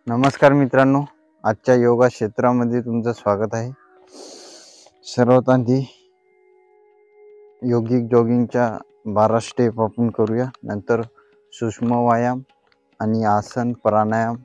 नमस्कार मित्रांनो, आजच्या योगा क्षेत्रामध्ये तुमचं स्वागत आहे। सर्वात आधी योगिक जॉगिंगच्या 12 स्टेप आपण करूया, नंतर सूक्ष्म व्यायाम आणि आसन प्राणायाम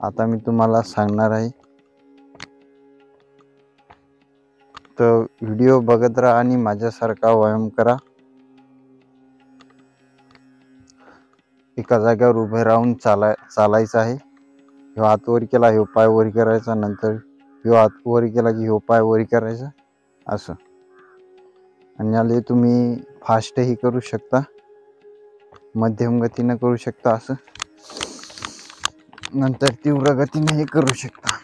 आता मी तुम्हाला सांगणार आहे। तर व्हिडिओ बघत राहा आणि माझ्यासारखा व्यायाम करा। एका जागेवर उभे राहून चालायचं आहे। ह्यो हात वर केला, ह्यो पाय वर करायचा, नंतर ह्यो हात वर केला की ह्यो पाय वर करायचा, असं। आणि याला तुम्ही फास्टही करू शकता, मध्यम गतीने करू शकता, असं नंतर तीव्र गतीने करू शकता।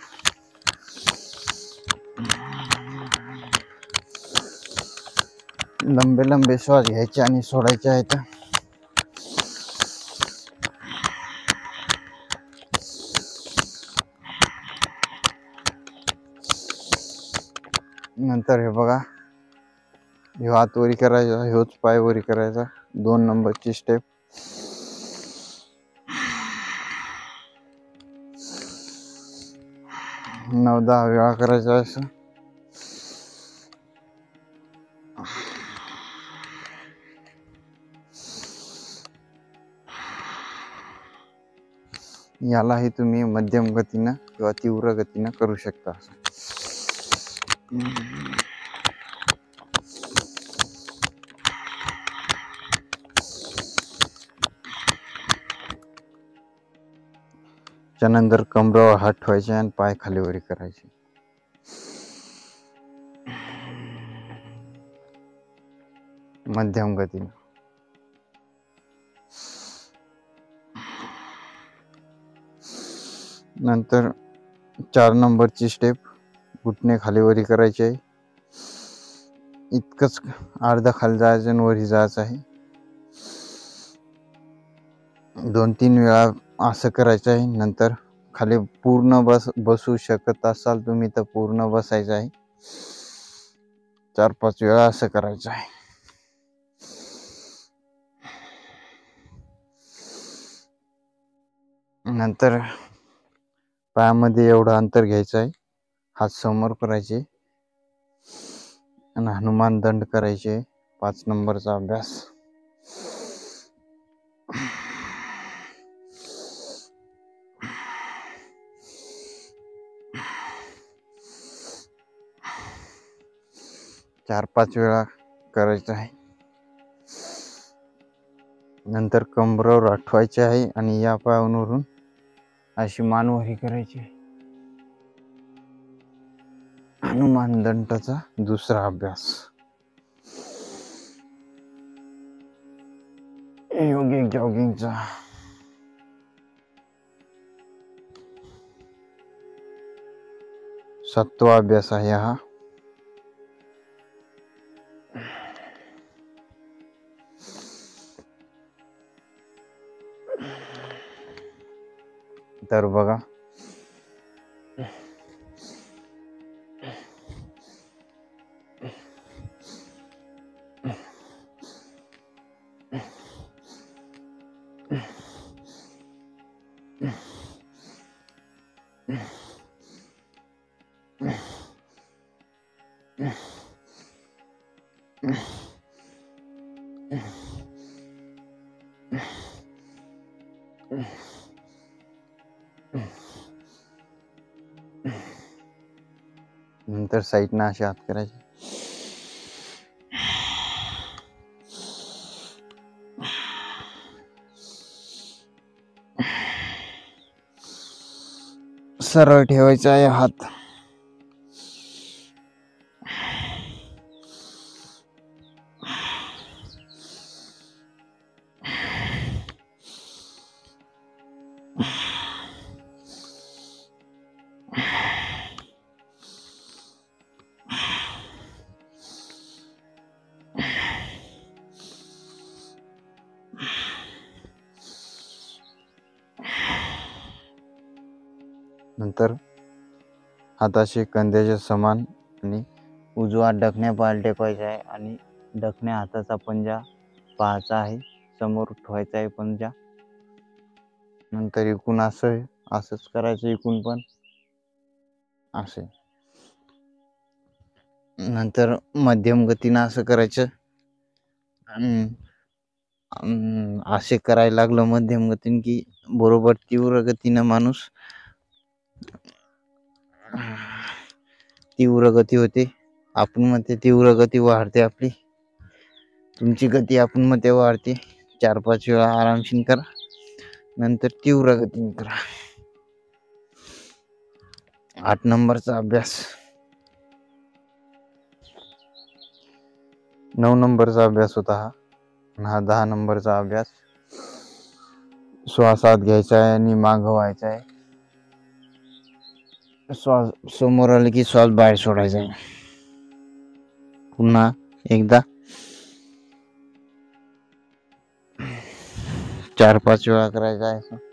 लंबे लंबे श्वास घ्यायचे आणि सोडायचे आहेत। नंतर हे बघा, ह्यो हात वरी करायचा, ह्योच पाय वरी करायचा, 2 नंबरची स्टेप। 9-10 वेळा करायचं असं। यालाही तुम्ही मध्यम गतीने किंवा तीव्र गतीने करू शकता। त्यानंतर कमरेवर हात ठेवायचे आणि पाय खाली वर करायचे। मध्यम गतीने। नंतर 4 नंबरची स्टेप, घुटणे खाली वरी करायचे। इतकंच, अर्धा खाली जायचं आणि वरी जायचं आहे। 2-3 वेळा असं करायचं आहे। नंतर खाली पूर्ण बसू शकत असाल तुम्ही तर पूर्ण बसायचं आहे। 4-5 वेळा असं करायचं आहे। नंतर पायामध्ये एवढं अंतर घ्यायचं आहे, हात समोर करायचे आणि हनुमान दंड करायचे। 5 नंबरचा अभ्यास। चार 5 वेळा करायचं आहे। नंतर कमरेवर आठवायचे आहे आणि या पायावरून अशी मान वरी करायची। हनुमान दंडाचा दुसरा अभ्यास। योगिक जॉगिंगचा 7वा अभ्यास आहे हा। तर बघा, नंतर साईडने असे हात करायचे। सरळ ठेवायचा आहे हात। नंतर हाताचे कंध्याच्या समान आणि उजवा डखण्या पायाला टेकवायचा आहे आणि डखण्या हाताचा पंजा पाहायचा आहे, समोर ठेवायचा आहे पंजा। नंतर इकडून असं असंच करायचं इकून पण असे. नंतर मध्यम गतीनं असं करायचं. असे करायला लागलं मध्यम गतीने की बरोबर तीव्र गतीनं माणूस तीव्र गती होते. आपण मध्ये तीव्र गती वाढते आपली. तुमची गती आपण मध्ये वाढते. 4-5 वेळा आरामशीर करा, नंतर तीव्र गतीने करा. 8 नंबरचा अभ्यास. 9 नंबरचा अभ्यास होता हा. 10 नंबरचा अभ्यास. श्वास आत घ्यायचा आहे आणि मागं व्हायचा आहे. श्वास समोर आले की श्वास बाहेर सोडायचा आहे. पुन्हा एकदा 4-5 वेळा करायचा आहे.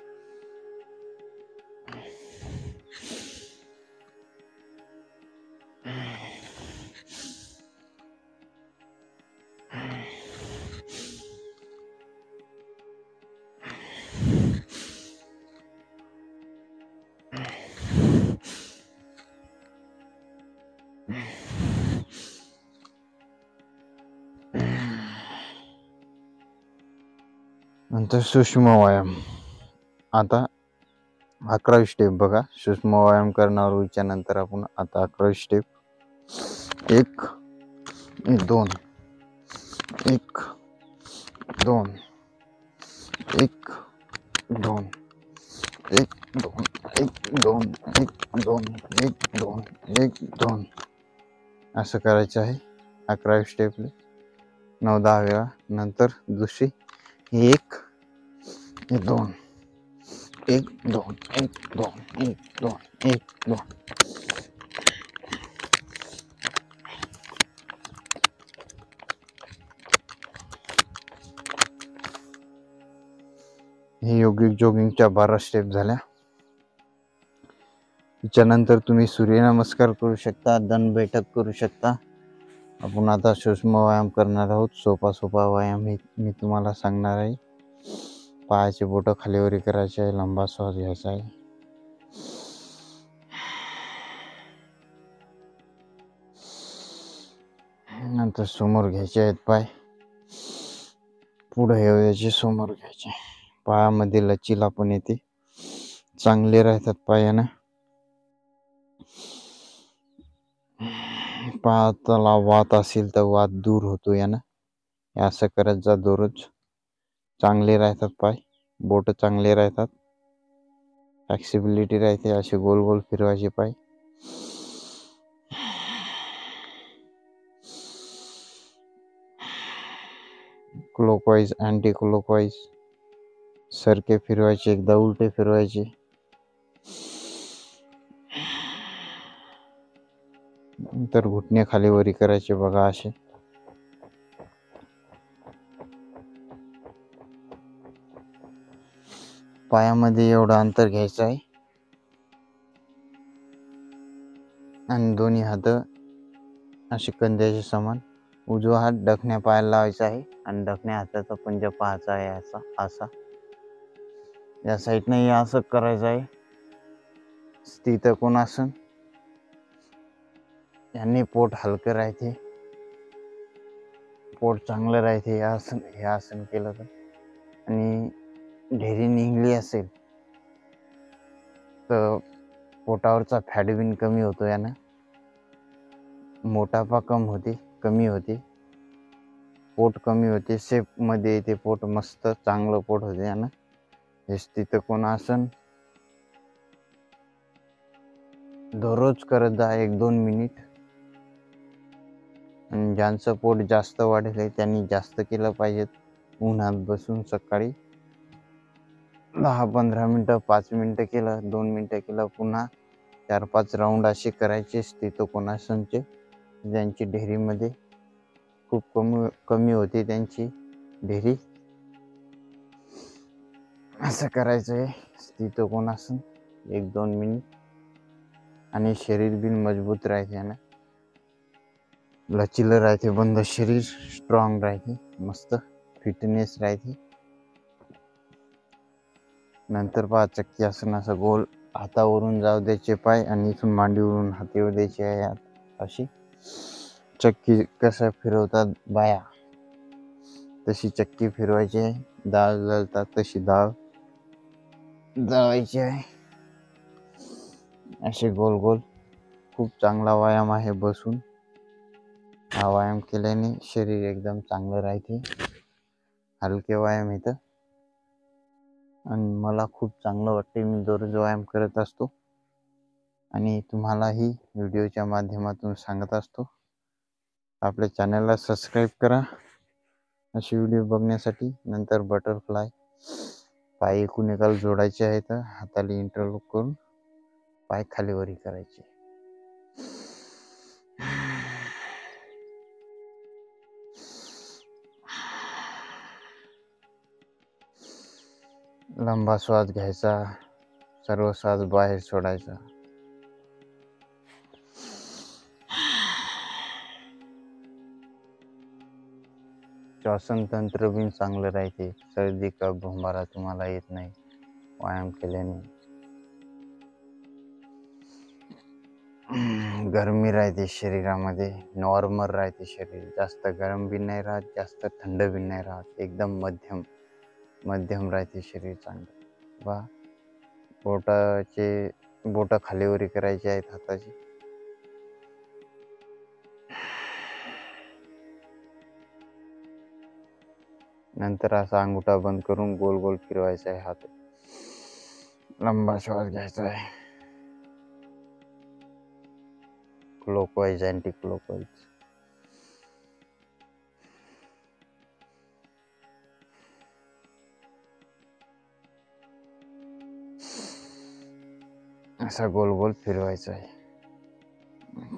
नंतर सूक्ष्म व्यायाम. आता 11वी स्टेप बघा. सूक्ष्म व्यायाम करण्याच्या नंतर आपण आता 11वी स्टेप. 1 2 1 2 1 2 1 2 1 2 1 2 1 2 1 2 असं करायचं आहे 11वी स्टेपला 9-10 वेळा. नंतर दुसरी 1 2 1 2 1 2 1 2 1 2. हे योगिक जॉगिंगच्या 12 स्टेप झाल्या. त्याच्यानंतर तुम्ही सूर्यनमस्कार करू शकता, दंड बैठक करू शकता. आपण आता सूक्ष्म व्यायाम करणार आहोत. सोपा व्यायाम मी तुम्हाला सांगणार आहे. पायाचे बोटं खालीवरी करायचे आहे. लंबा श्वास घ्यायचा आहे. नंतर समोर घ्यायचे आहेत पाय. पुढे याचे समोर घ्यायचे. पायामध्ये लचीला पण येते. चांगले राहतात पायानं. पायाला वात असेल तर वात दूर होतो यानं. असं करत जा दररोज. चांगले राहतात पाय. बोट चांगले राहतात. फ्लेक्सिबिलिटी राहते. असे गोल गोल फिरवायचे पाय. क्लॉकवाईज अँटी क्लॉकवाईज सारखे फिरवायचे. एकदा उलटे फिरवायचे. नंतर घुटणे खाली वरी करायचे बघा असे. पायामध्ये एवढं अंतर घ्यायचं आहे आणि दोन्ही हात असे कंद्याचे समान. उजवा हात डखण्या पायाला लावायचा आहे आणि डखण्या हाताचा पंजा पाहायचा आहे असा. या साईडने असं करायचं आहे. स्थित कोणासन. यांनी पोट हलकं राहते. पोट चांगलं राहते हे आसन केलं तर. आणि ढेरी निघली असेल तर पोटावरचा फॅट बिन कमी होतो यानं. मोटापा कमी होते. पोट कमी होते. शेप मध्ये येते पोट. मस्त चांगलं पोट होते यानं. हे स्थित कोणासन दररोज करत जा 1-2 मिनिट. आणि ज्यांचं पोट जास्त वाढेल आहे त्यांनी जास्त केलं पाहिजे. उन्हात बसून सकाळी 10-15 मिनिटं, 5 मिनिटं केलं, 2 मिनिटं केलं, पुन्हा 4-5 राऊंड असे करायचे स्थित कोणासनचे. ज्यांची ढेरीमध्ये खूप कमी होते त्यांची ढेरी. असं करायचं आहे स्थित कोणासन 1-2 मिनिट. आणि शरीर बिन मजबूत राहते ना. लचीलं राहते. बंद शरीर स्ट्रॉंग राहते. मस्त फिटनेस राहते. नंतर पहा चक्की असं असं गोल हातावरून जाऊ द्यायचे पाय आणि इथून मांडीवरून हात येऊ द्यायचे आहे. अशी चक्की कसं फिरवतात बाया, तशी चक्की फिरवायची आहे. डाळ जळतात तशी डाळ जळायची आहे. असे गोल गोल. खूप चांगला व्यायाम आहे बसून. हा व्यायाम केल्याने शरीर एकदम चांगलं राहते. हलके व्यायाम येतं आणि मला खूप चांगलं वाटते. मी दररोज व्यायाम करत असतो आणि तुम्हालाही व्हिडिओच्या माध्यमातून सांगत असतो. आपल्या चॅनलला सबस्क्राईब करा असे व्हिडिओ बघण्यासाठी. नंतर बटरफ्लाय पाय एकूण एकाला जोडायचे आहेत. हाताला इंटरलॉक करून पाय खाली वरी करायचे. लंबा श्वास घ्यायचा, सर्व श्वास बाहेर सोडायचा. श्वासन तंत्र बिन चांगलं राहते. सर्दी का भंबारा तुम्हाला येत नाही व्यायाम केल्याने. गरमी राहते शरीरामध्ये, नॉर्मल राहते शरीर. जास्त गरम बी नाही राहत, जास्त थंड बी नाही राहत. एकदम मध्यम राहते शरीर चांगलं. वा बोट खालीवरी करायचे आहेत हाताची. नंतर असा अंगुठा बंद करून गोल गोल फिरवायचा आहे हात. लंबा श्वास घ्यायचा आहे. Clockwise anti clockwise. असा गोल गोल फिरवायचा आहे.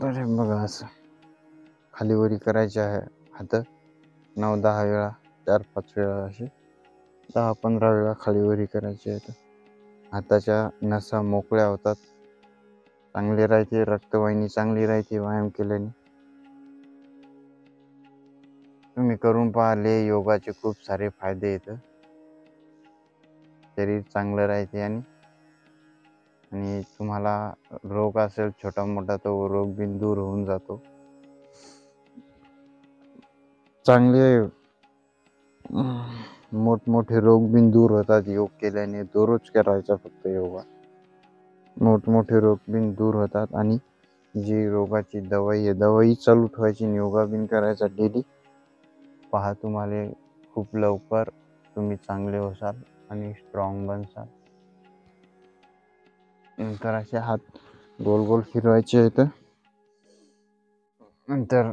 तर बघा असं खालीवरी करायचे आहे हात. 9-10 वेळा, 4-5 वेळा, असे 10-15 वेळा खालीवरी करायचे आहेत. हाताच्या नसा मोकळ्या होतात, चांगले राहते. रक्तवाहिनी चांगली राहते व्यायाम केल्याने. तुम्ही करून पाहिले. योगाचे खूप सारे फायदे येतात. शरीर चांगलं राहते आणि तुम्हाला रोग असेल छोटा मोठा, तो रोग बी दूर होऊन जातो. चांगले मोठमोठे रोग बी दूर होतात योग केल्याने. दररोज करायचा फक्त योगा. मोठमोठे रोग बी दूर होतात. आणि जी रोगाची दवाई आहे, दवाई चालू ठेवायची आणि योगा बी करायचा डेली. पहा तुम्हाला खूप लवकर तुम्ही चांगले होसाल आणि स्ट्रॉंग बनसाल. नंतर असे हात गोल गोल फिरवायचे आहेत. नंतर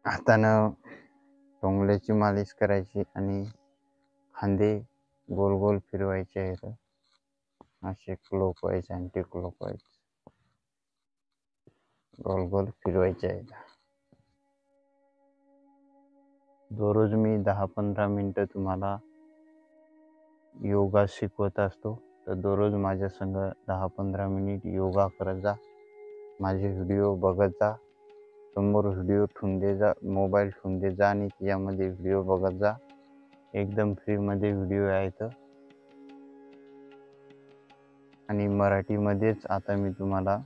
हातानं टोंगल्याची मालिश करायची आणि खांदे गोल गोल फिरवायचे आहेत. असे क्लॉकवाईज अँटी क्लॉकवाईज गोल गोल फिरवायचे आहेत. दररोज मी 10-15 मिनटं तुम्हाला योगा शिकवत असतो. तर दररोज माझ्या संग 10-15 मिनिट योगा करत जा. माझे व्हिडिओ बघत जा. समोर व्हिडिओ ठेवून दे जा, मोबाईल ठेवून दे जा आणि त्यामध्ये व्हिडिओ बघत जा. एकदम फ्रीमध्ये व्हिडिओ आहेत. आणि मराठीमध्येच आता मी तुम्हाला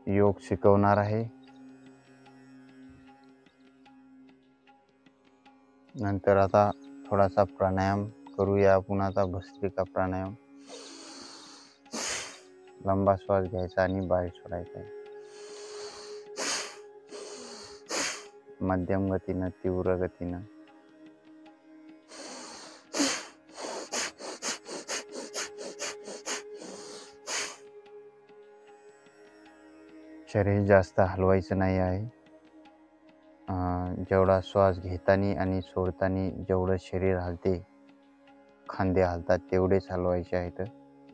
योग शिकवणार आहे. नंतर आता थोडासा प्राणायाम करूया आपण. आता भस्त्रिका प्राणायाम. लंबा श्वास घ्यायचा आणि बाहेर सोडायचा आहे. मध्यम गतीनं, तीव्र गतीनं. शरीर जास्त हलवायचं नाही आहे. जेवढा श्वास घेताना आणि सोडताना जेवढं शरीर हलते, खांदे हलतात, तेवढेच हलवायचे आहेत.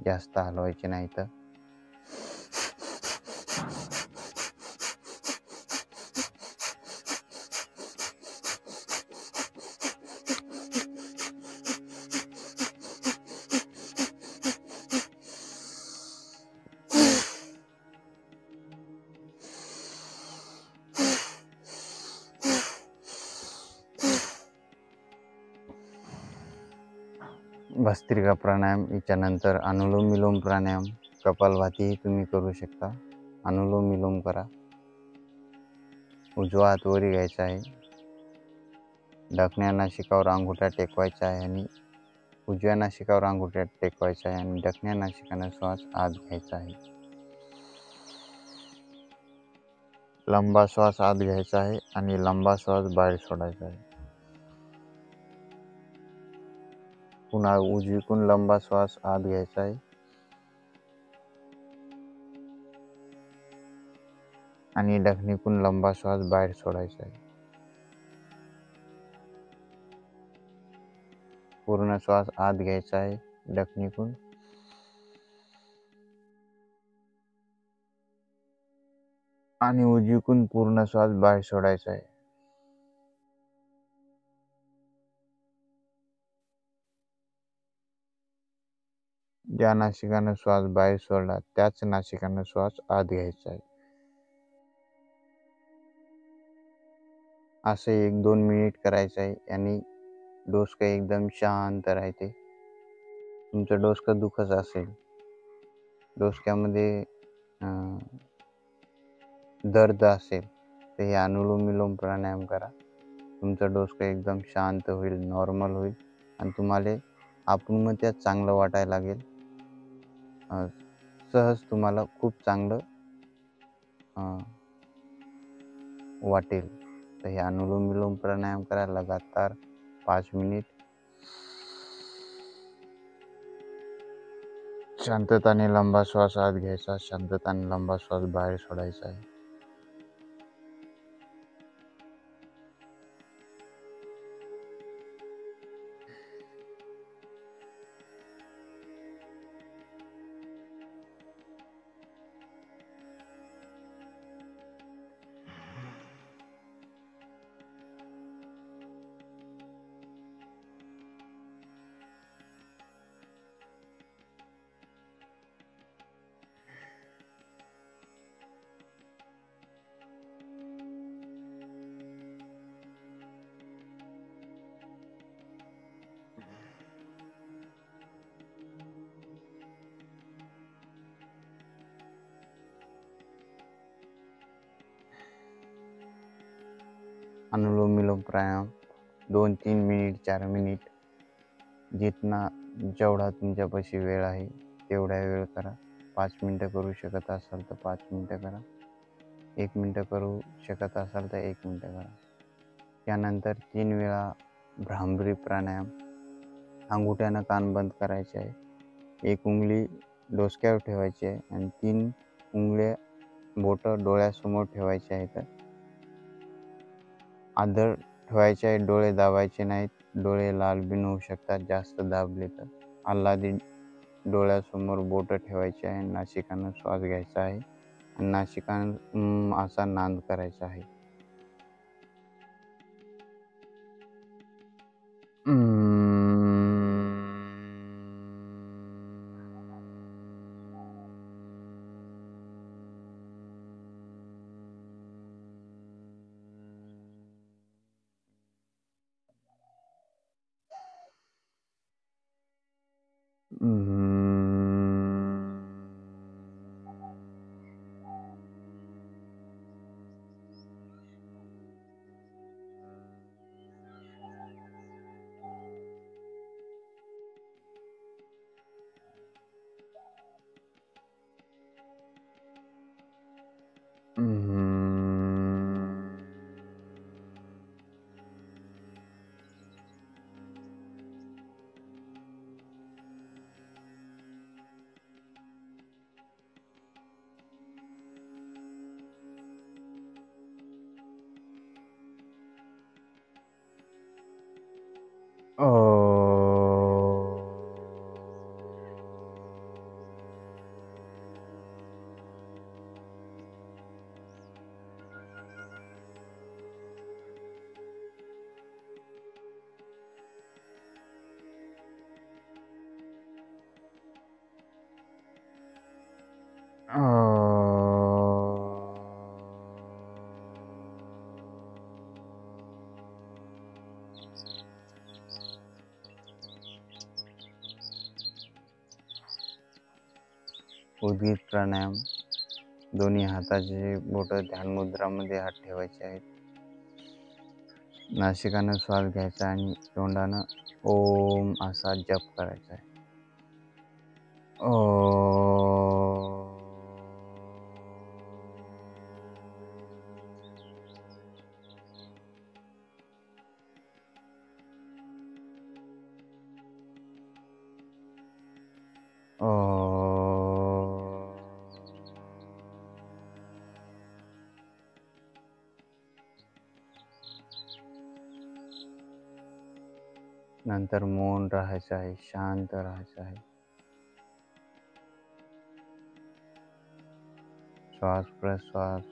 जास्त हलवायचे नाहीत. भस्त्रिका प्राणायाम, याच्यानंतर अनुलोम विलोम प्राणायाम, कपालभातीही तुम्ही करू शकता. अनुलोम विलोम करा. उजवा हात वरी घ्यायचा आहे. दक्षिण नाशिकावर अंगुठा टेकवायचा आहे आणि उजव्या नाशिकावर अंगुठा टेकवायचा आहे आणि दक्षिण नाशिकाने श्वास आत घ्यायचा आहे. लंबा श्वास आत घ्यायचा आहे आणि लंबा श्वास बाहेर सोडायचा आहे. पुन्हा उजवीकडून लंबा श्वास आत घ्यायचा आहे आणि दक्षिणेकडून लंबा श्वास बाहेर सोडायचा आहे. पूर्ण श्वास आत घ्यायचा आहे दक्षिणेकडून आणि उजवीकडून पूर्ण श्वास बाहेर सोडायचा आहे. ज्या नाशिकाने श्वास बाहेर सोडला त्याच नाशिकाने श्वास आत घ्यायचा आहे. असे 1-2 मिनिट करायचं आहे आणि डोसकं एकदम शांत राहते. तुमचं डोसकं दुखत असेल, डोसक्यामध्ये दर्द असेल, तर हे अनुलोम विलोम प्राणायाम करा. तुमचं डोसकं एकदम शांत होईल, नॉर्मल होईल आणि तुम्हाला आतमध्ये चांगलं वाटायला लागेल. सहज तुम्हाला खूप चांगलं वाटेल. तर हे अनुलोम विलोम प्राणायाम करा लगातार 5 मिनिट. शांतताने लंबा श्वास आत घ्यायचा, शांतताने लंबा श्वास बाहेर सोडायचा आहे. अनुलोम विलोम प्राणायाम 2-3 मिनिट, 4 मिनिट, जेवढा तुमच्यापाशी वेळ आहे तेवढा वेळ करा. 5 मिनटं करू शकत असाल तर 5 मिनटं करा. 1 मिनटं करू शकत असाल तर 1 मिनटं करा. त्यानंतर 3 वेळा भ्रामरी प्राणायाम. अंगुठ्यानं कान बंद करायचे आहे. 1 उंगली डोसक्यावर ठेवायची आहे आणि 3 उंगल्या बोटं डोळ्यासमोर ठेवायचे आहेत. आदर ठेवायचे आहे, डोळे दाबायचे नाहीत. डोळे लालबीन होऊ शकतात जास्त दाबले तर. आल्हादी डोळ्यासमोर बोटं ठेवायचे आहे. नासिकानं श्वास घ्यायचा आहे आणि नासिकानं असा नाद करायचा आहे. उद्गीत प्राणायाम. दोन्ही हाताचे बोट ध्यान मुद्रामध्ये हात ठेवायचे आहेत. नासिकानं श्वास घ्यायचा आणि तोंडानं ओम असा जप करायचा आहे. नंतर मौन राहायचं आहे, शांत राहायचं आहे. श्वास प्रश्वास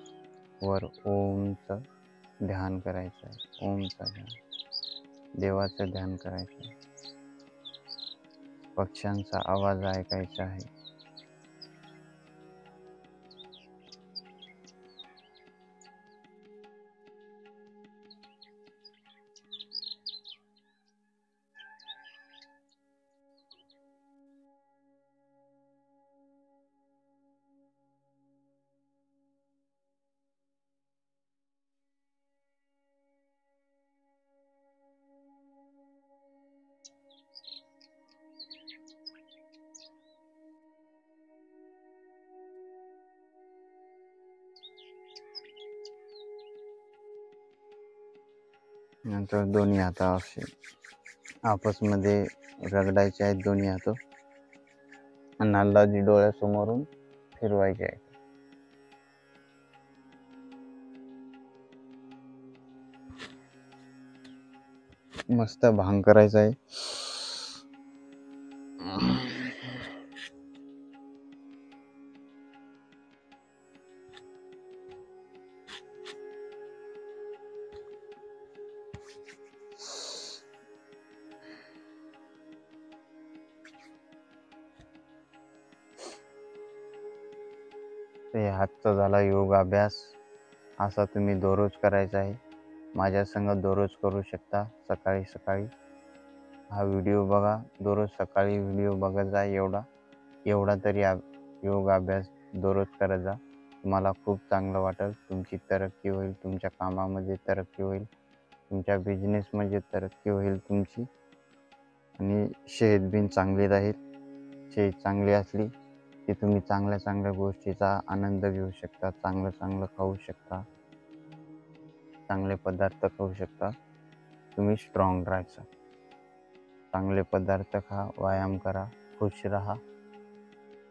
वर ओमचं ध्यान करायचं आहे. ओमचं ध्यान, देवाचं ध्यान करायचं आहे. पक्ष्यांचा आवाज ऐकायचा आहे. नंतर दोन्ही हाता असे आपसमध्ये रगडायचे आहेत. दोन्ही हात नालदाजी डोळ्यासमोरून फिरवायचे आहेत. मस्त भांग करायचं आहे. हे हातचा झाला योग अभ्यास. असा तुम्ही दररोज करायचा आहे. माझ्या संग दररोज करू शकता. सकाळी सकाळी हा व्हिडिओ बघा. दररोज सकाळी व्हिडिओ बघत जा. एवढा तरी योग अभ्यास दररोज करत जा. तुम्हाला खूप चांगलं वाटेल. तुमची तरक्की होईल. तुमच्या कामामध्ये तरक्की होईल. तुमच्या बिझनेसमध्ये तरक्की होईल तुमची. आणि सेहत बिन चांगली राहील. सेहत चांगली असली की तुम्ही चांगल्या चांगल्या गोष्टीचा आनंद घेऊ शकता. चांगलं चांगलं खाऊ शकता. चांगले पदार्थ खाऊ शकता. तुम्ही स्ट्रॉंग राहायचा. चांगले पदार्थ खा, व्यायाम करा, खुश राहा.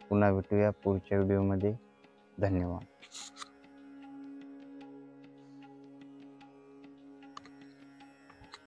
पुन्हा भेटूया पुढच्या व्हिडिओमध्ये. धन्यवाद.